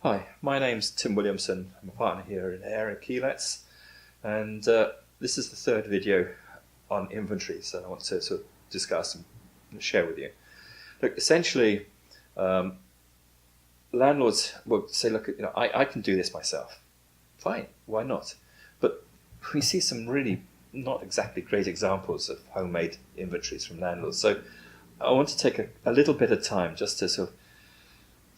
Hi, my name's Tim Williamson. I'm a partner here in Area Keylets, and this is the third video on inventories that I want to sort of discuss and share with you. Look, essentially, landlords will say, look, I can do this myself. Fine, why not? But we see some really not exactly great examples of homemade inventories from landlords. So I want to take a little bit of time just to sort of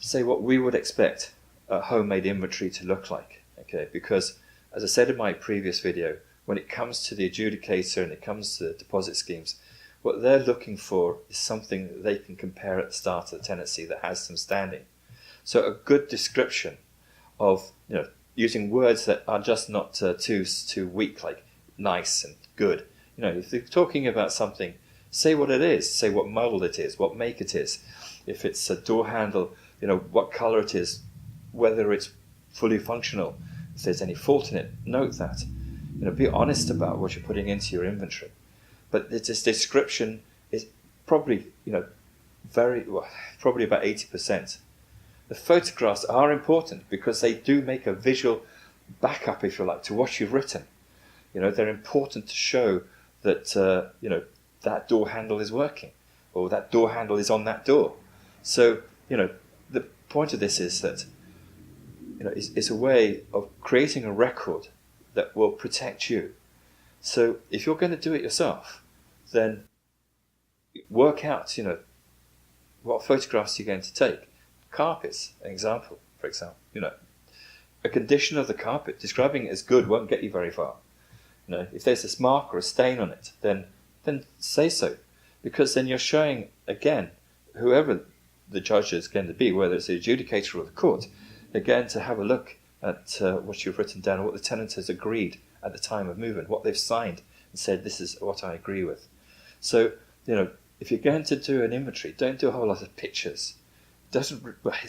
say what we would expect a homemade inventory to look like, okay? Because as I said in my previous video, when it comes to the adjudicator and it comes to the deposit schemes, what they're looking for is something that they can compare at the start of the tenancy that has some standing. So a good description of, using words that are just not too weak, like nice and good. If they're talking about something, say what it is, say what model it is, what make it is. If it's a door handle, what color it is, whether it's fully functional, if there's any fault in it, note that. Be honest about what you're putting into your inventory. But this description is probably, probably about 80%. The photographs are important because they do make a visual backup, if you like, to what you've written. They're important to show that, that door handle is working, or that door handle is on that door. So, the point of this is that it's a way of creating a record that will protect you. So if you're going to do it yourself, then work out, what photographs you're going to take. Carpets, an example, for example. A condition of the carpet, describing it as good won't get you very far. If there's a mark or a stain on it, then say so. Because then you're showing, again, whoever the judge is going to be, whether it's the adjudicator or the court, again, to have a look at what you've written down, what the tenant has agreed at the time of movement, what they've signed and said, this is what I agree with. So, if you're going to do an inventory, don't do a whole lot of pictures. It's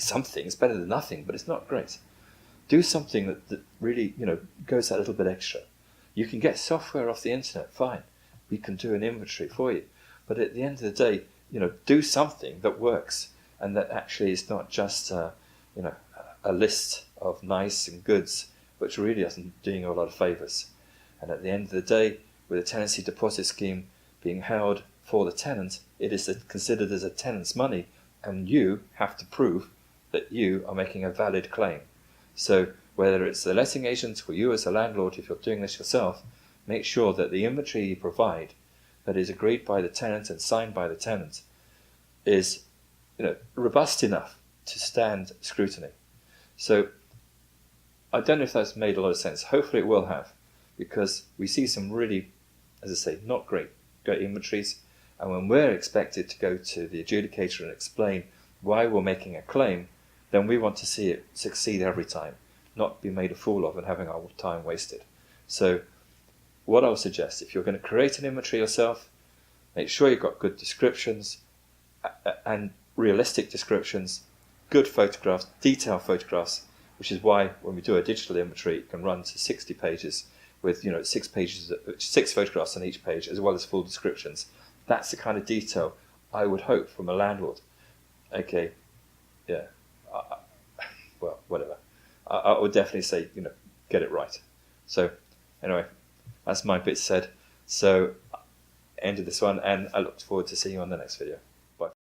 something, it's better than nothing, but it's not great. Do something that really, goes that little bit extra. You can get software off the internet, fine. We can do an inventory for you. But at the end of the day, do something that works and that actually is not just, a list of nice and goods, which really isn't doing a lot of favours. And at the end of the day, with a tenancy deposit scheme being held for the tenant, it is considered as a tenant's money, and you have to prove that you are making a valid claim. So whether it's the letting agent or you as a landlord, if you're doing this yourself, make sure that the inventory you provide that is agreed by the tenant and signed by the tenant is robust enough to stand scrutiny. So I don't know if that's made a lot of sense. Hopefully it will have, because we see some really, as I say, not great inventories. And when we're expected to go to the adjudicator and explain why we're making a claim, then we want to see it succeed every time, not be made a fool of and having our time wasted. So what I would suggest, if you're going to create an inventory yourself, make sure you've got good descriptions and realistic descriptions, good photographs, detailed photographs, which is why when we do a digital inventory, it can run to 60 pages with 6 photographs on each page, as well as full descriptions. That's the kind of detail I would hope from a landlord. Okay, yeah, well, whatever. I would definitely say, get it right. So anyway, that's my bit said. So end of this one, and I look forward to seeing you on the next video.